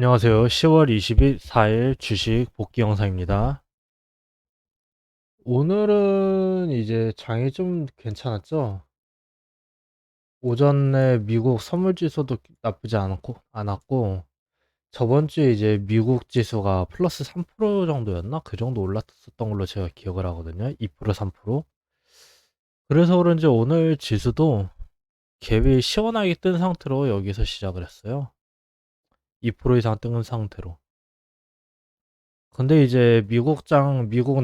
안녕하세요. 10월 24일 주식 복귀 영상입니다. 오늘은 이제 장이 좀 괜찮았죠? 오전에 미국 선물 지수도 나쁘지 않았고, 저번 주에 이제 미국 지수가 플러스 3% 정도였나? 그 정도 올랐었던 걸로 제가 기억을 하거든요. 2%, 3%. 그래서 그런지 오늘 지수도 갭이 시원하게 뜬 상태로 여기서 시작을 했어요. 2% 이상 뜬 상태로. 근데 이제 미국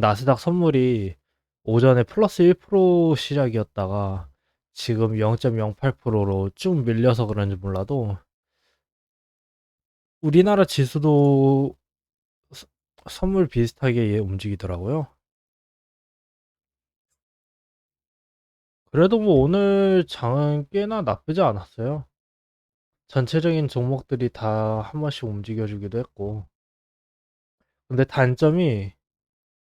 나스닥 선물이 오전에 플러스 1% 시작이었다가 지금 0.08%로 쭉 밀려서 그런지 몰라도 우리나라 지수도 서- 선물 비슷하게 움직이더라고요. 그래도 뭐 오늘 장은 꽤나 나쁘지 않았어요. 전체적인 종목들이 다 한 번씩 움직여주기도 했고. 근데 단점이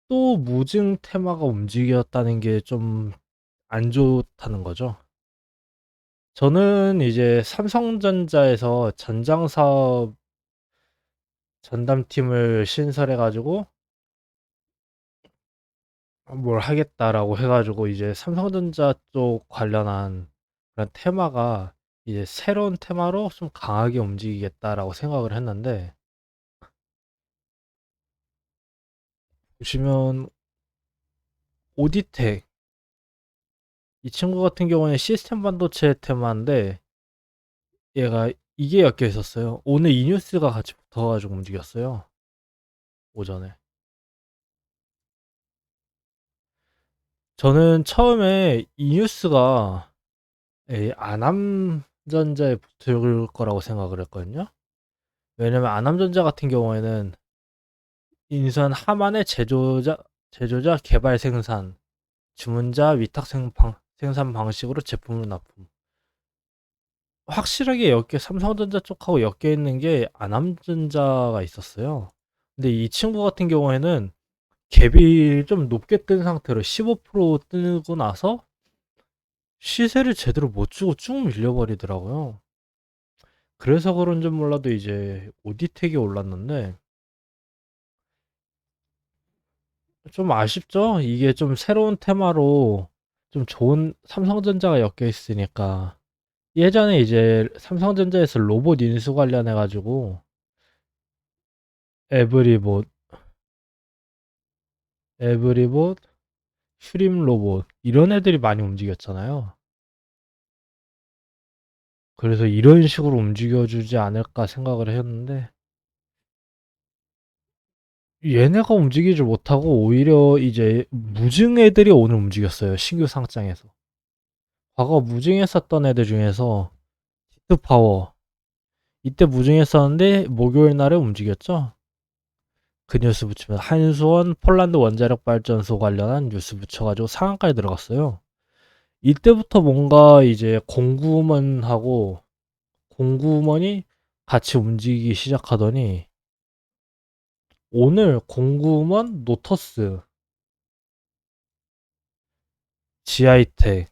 또 무증 테마가 움직였다는 게 좀 안 좋다는 거죠. 저는 이제 삼성전자에서 전장 사업 전담팀을 신설해 가지고 뭘 하겠다라고 해 가지고 이제 삼성전자 쪽 관련한 그런 테마가 이제 새로운 테마로 좀 강하게 움직이겠다라고 생각을 했는데, 보시면 오디텍, 이 친구 같은 경우에는 시스템 반도체 테마인데 얘가 이게 엮여 있었어요. 오늘 이 뉴스가 같이 붙어 가지고 움직였어요, 오전에. 저는 처음에 이 뉴스가 아남전자에 붙을 거라고 생각을 했거든요. 왜냐면 아남전자 같은 경우에는 인수한 하만의 제조자 개발 생산, 주문자 위탁 생산 방식으로 제품을 납품. 확실하게 삼성전자 쪽하고 엮여 있는 게 아남전자가 있었어요. 근데 이 친구 같은 경우에는 갭이 좀 높게 뜬 상태로 15% 뜨고 나서 시세를 제대로 못 주고 쭉 밀려버리더라고요. 그래서 그런지 몰라도 이제 오디텍이 올랐는데 좀 아쉽죠? 이게 좀 새로운 테마로 좀 좋은 삼성전자가 엮여 있으니까. 예전에 이제 삼성전자에서 로봇 인수 관련해 가지고 에브리봇, 에브리봇, 슈림 로봇 이런 애들이 많이 움직였잖아요. 그래서 이런 식으로 움직여주지 않을까 생각을 했는데 얘네가 움직이지 못하고 오히려 이제 무증 애들이 오늘 움직였어요. 신규 상장에서. 과거 무증했었던 애들 중에서 히트파워 이때 무증했었는데 목요일 날에 움직였죠. 그 뉴스 붙이면 한수원 폴란드 원자력 발전소 관련한 뉴스 붙여가지고 상한가에 들어갔어요. 이때부터 뭔가 이제 공구먼이 같이 움직이기 시작하더니 오늘 공구먼, 노터스, 지아이텍,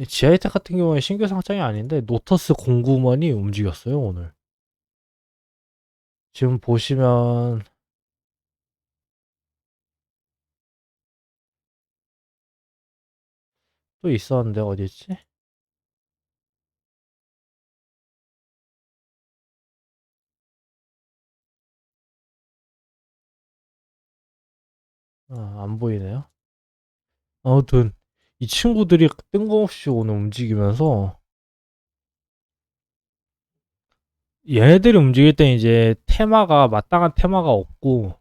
지아이텍 같은 경우에 신규 상장이 아닌데 노터스 공구먼이 움직였어요 오늘. 지금 보시면 또 있었는데 어디 있지? 안 보이네요. 아무튼 이 친구들이 뜬금없이 오늘 움직이면서 얘네들이 움직일 땐 이제 마땅한 테마가 없고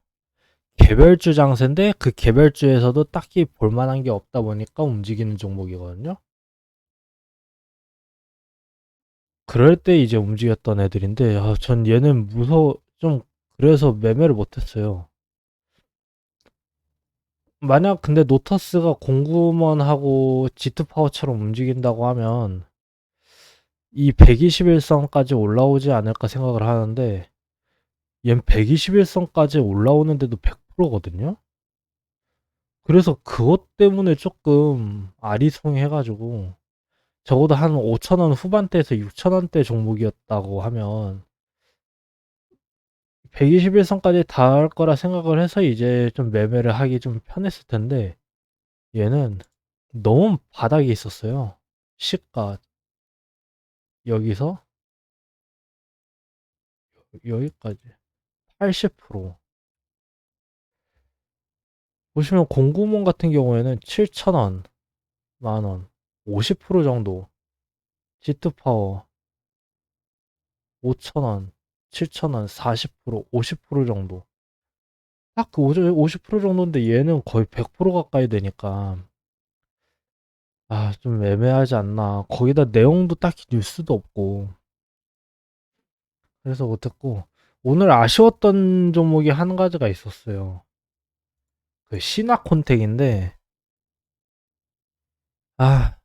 개별주 장세인데 그 개별주에서도 딱히 볼만한 게 없다 보니까 움직이는 종목이거든요. 그럴 때 이제 움직였던 애들인데 전 얘는 좀 그래서 매매를 못했어요. 만약 근데 노터스가 공구먼하고 지트파워처럼 움직인다고 하면 이 121선까지 올라오지 않을까 생각을 하는데 얜 121선까지 올라오는데도 100%거든요. 그래서 그것 때문에 조금 아리송해가지고 적어도 한 5,000원 후반대에서 6,000원대 종목이었다고 하면 121선까지 닿을 거라 생각을 해서 이제 좀 매매를 하기 좀 편했을 텐데 얘는 너무 바닥에 있었어요. 시가 여기서 여기까지 80%. 보시면 공구몬 같은 경우에는 7,000원, 만원, 50% 정도. 지트파워 5,000원, 7,000원, 40%, 50% 정도. 딱 그 50% 정도인데 얘는 거의 100% 가까이 되니까 아, 좀 애매하지 않나. 거기다 내용도 딱히 뉴스도 없고. 그래서 못했고. 오늘 아쉬웠던 종목이 한 가지가 있었어요. 그 신화콘텍인데, 아,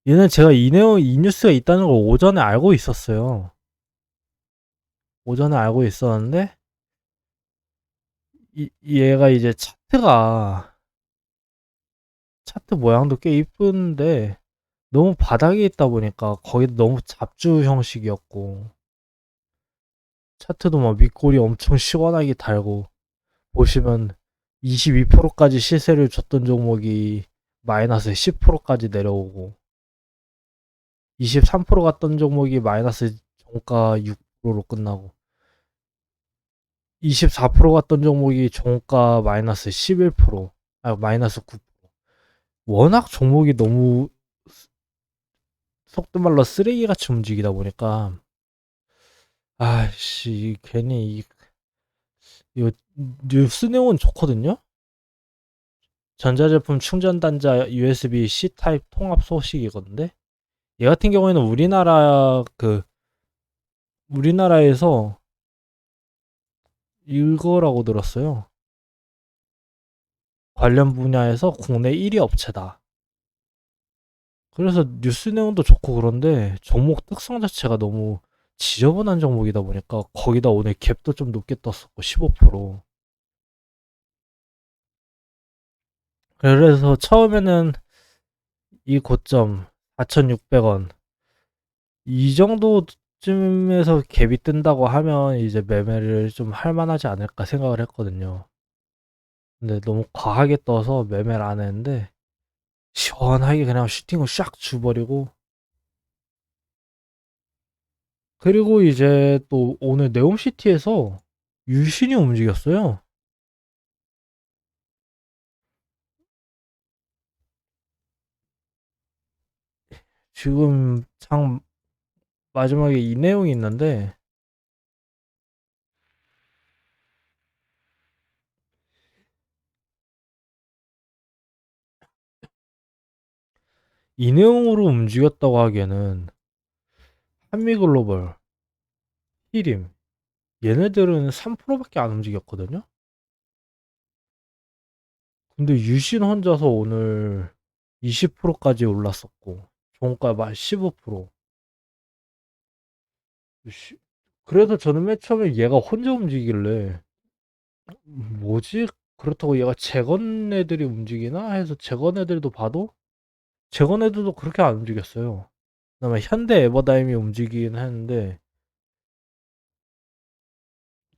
얘는 제가 이 내용, 이 뉴스가 있다는 걸 오전에 알고 있었어요. 오전에 알고 있었는데, 얘가 이제 차트 모양도 꽤 이쁜데, 너무 바닥에 있다 보니까 거기도 너무 잡주 형식이었고, 차트도 막 윗골이 엄청 시원하게 달고, 보시면 22%까지 시세를 줬던 종목이 마이너스 10%까지 내려오고, 23% 갔던 종목이 마이너스 종가 6%로 끝나고, 24% 갔던 종목이 종가 마이너스 11%, 마이너스 9%. 워낙 종목이 너무 속도 말로 쓰레기같이 움직이다 보니까, 아씨, 괜히 이 뉴스 내용은 좋거든요? 전자제품 충전단자 USB-C 타입 통합 소식이거든요. 얘 같은 경우에는 우리나라에서 이거라고 들었어요. 관련 분야에서 국내 1위 업체다. 그래서 뉴스 내용도 좋고 그런데 종목 특성 자체가 너무 지저분한 종목이다 보니까 거기다 오늘 갭도 좀 높게 떴었고 15%. 그래서 처음에는 이 고점 4,600원 이 정도쯤에서 갭이 뜬다고 하면 이제 매매를 좀 할 만하지 않을까 생각을 했거든요. 근데 너무 과하게 떠서 매매를 안 했는데 시원하게 그냥 슈팅을 샥 줘버리고 그리고 이제 또 오늘 네옴시티에서 유신이 움직였어요. 지금 장 마지막에 이 내용이 있는데 이 내용으로 움직였다고 하기에는 한미글로벌, 히림 얘네들은 3%밖에 안 움직였거든요. 근데 유신 혼자서 오늘 20%까지 올랐었고 종가 만 15%. 그래서 저는 맨 처음에 얘가 혼자 움직이길래 뭐지? 그렇다고 얘가 재건 애들이 움직이나 해서 재건 애들도 봐도 재건 애들도 그렇게 안 움직였어요. 그다음에 현대 에버다임이 움직이긴 했는데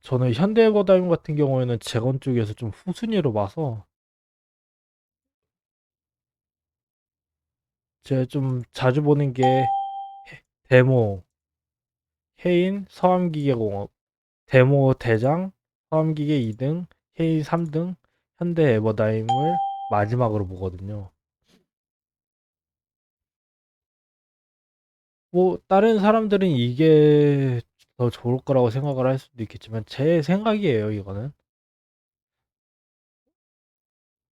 저는 현대 에버다임 같은 경우에는 재건 쪽에서 좀 후순위로 봐서 제가 좀 자주 보는 게 데모, 해인, 서암기계공업, 데모 대장, 서암기계 2등, 해인 3등, 현대 에버다임을 마지막으로 보거든요. 뭐 다른 사람들은 이게 더 좋을 거라고 생각을 할 수도 있겠지만 제 생각이에요, 이거는.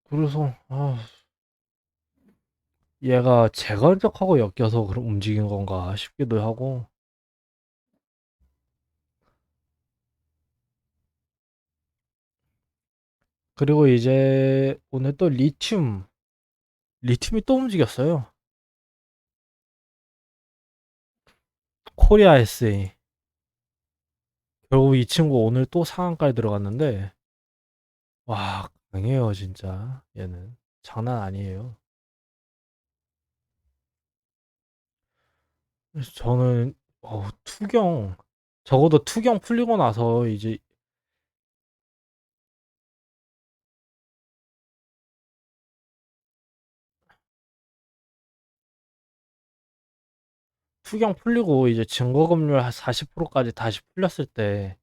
그래서 얘가 재건적하고 엮여서 그런 움직인 건가 싶기도 하고. 그리고 이제 오늘 또 리튬이 또 움직였어요. 코리아 SA. 결국 이 친구 오늘 또 상한가에 들어갔는데 와, 강해요, 진짜. 얘는 장난 아니에요. 그래서 저는 투경 적어도 투경 풀리고 나서 이제 추경 풀리고 이제 증거금융 한 40%까지 다시 풀렸을 때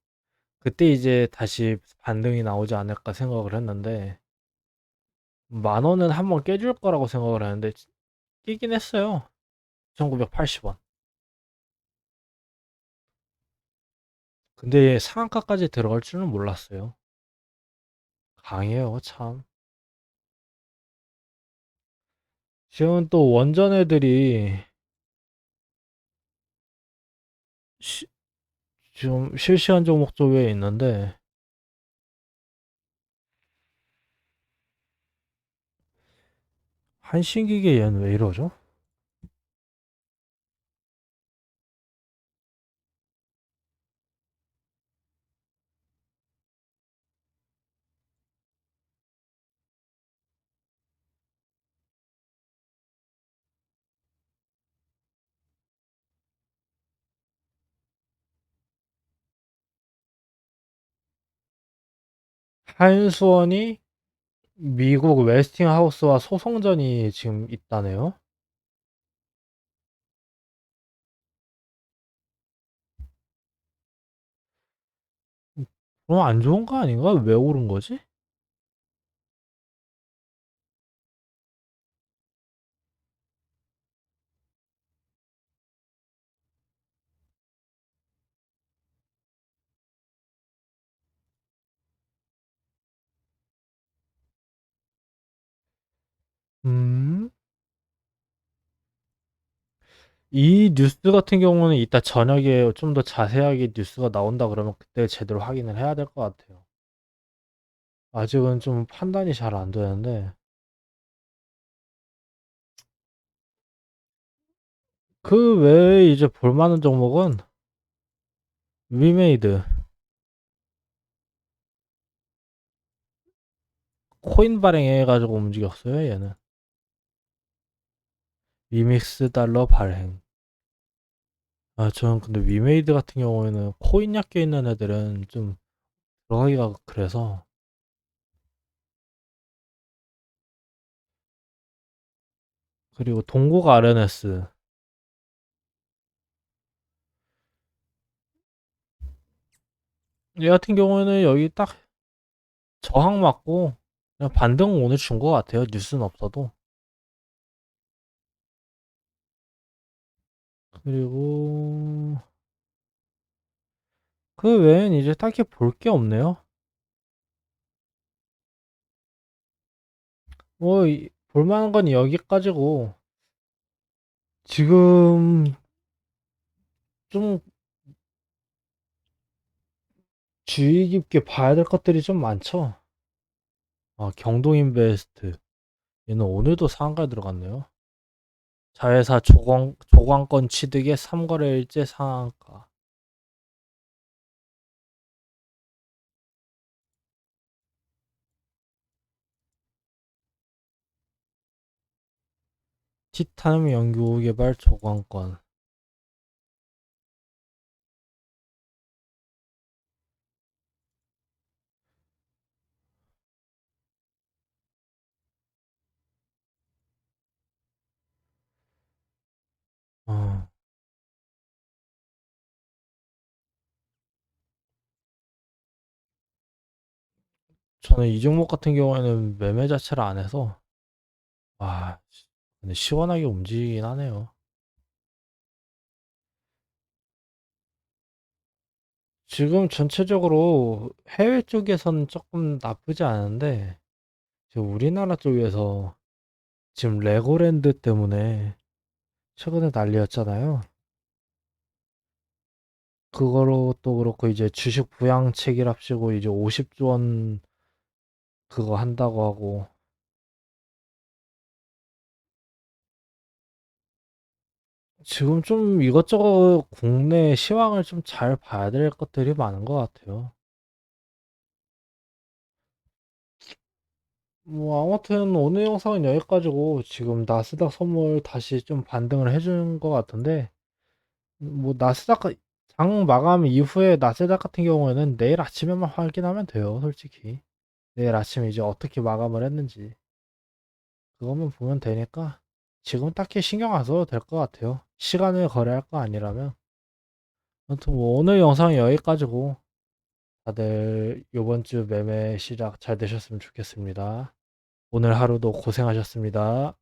그때 이제 다시 반등이 나오지 않을까 생각을 했는데 만 원은 한번 깨줄 거라고 생각을 했는데 끼긴 했어요. 1980원. 근데 상한가까지 들어갈 줄은 몰랐어요. 강해요, 참. 지금 또 원전 애들이 시- 지금 실시간 종목 쪽에 있는데 한신기계 얘는 왜 이러죠? 한수원이 미국 웨스팅하우스와 소송전이 지금 있다네요. 그럼 안 좋은 거 아닌가? 왜 오른 거지? 음, 이 뉴스 같은 경우는 이따 저녁에 좀 더 자세하게 뉴스가 나온다 그러면 그때 제대로 확인을 해야 될 것 같아요. 아직은 좀 판단이 잘 안 되는데 그 외에 이제 볼 만한 종목은 위메이드 코인 발행해가지고 움직였어요 얘는. 위믹스 달러 발행. 아 저는 근데 위메이드 같은 경우에는 코인 엮여 있는 애들은 좀 들어가기가 그래서. 그리고 동고가 RNS 얘 같은 경우에는 여기 딱 저항 맞고 그냥 반등 오늘 준 것 같아요. 뉴스는 없어도. 그리고 그 외엔 이제 딱히 볼 게 없네요. 뭐 볼만한 건 여기까지고 지금 좀 주의 깊게 봐야 될 것들이 좀 많죠. 아, 경동인베스트 얘는 오늘도 상한가에 들어갔네요. 자회사 조광권 취득의 3거래일째 상한가. 티타늄 연구개발 조광권. 어, 저는 이 종목 같은 경우에는 매매 자체를 안 해서 와, 근데 시원하게 움직이긴 하네요. 지금 전체적으로 해외 쪽에서는 조금 나쁘지 않은데 지금 우리나라 쪽에서 지금 레고랜드 때문에 최근에 난리였잖아요. 그거로 또 그렇고 이제 주식 부양책이랍시고 이제 50조 원 그거 한다고 하고 지금 좀 이것저것 국내 시황을 좀 잘 봐야 될 것들이 많은 것 같아요. 뭐 아무튼 오늘 영상은 여기까지고 지금 나스닥 선물 다시 좀 반등을 해준 것 같은데 뭐 나스닥 장 마감 이후에 나스닥 같은 경우에는 내일 아침에만 확인하면 돼요, 솔직히. 내일 아침에 이제 어떻게 마감을 했는지 그것만 보면 되니까 지금 딱히 신경 안 써도 될 것 같아요. 시간을 거래할 거 아니라면. 아무튼 뭐 오늘 영상은 여기까지고 다들 요번 주 매매 시작 잘 되셨으면 좋겠습니다. 오늘 하루도 고생하셨습니다.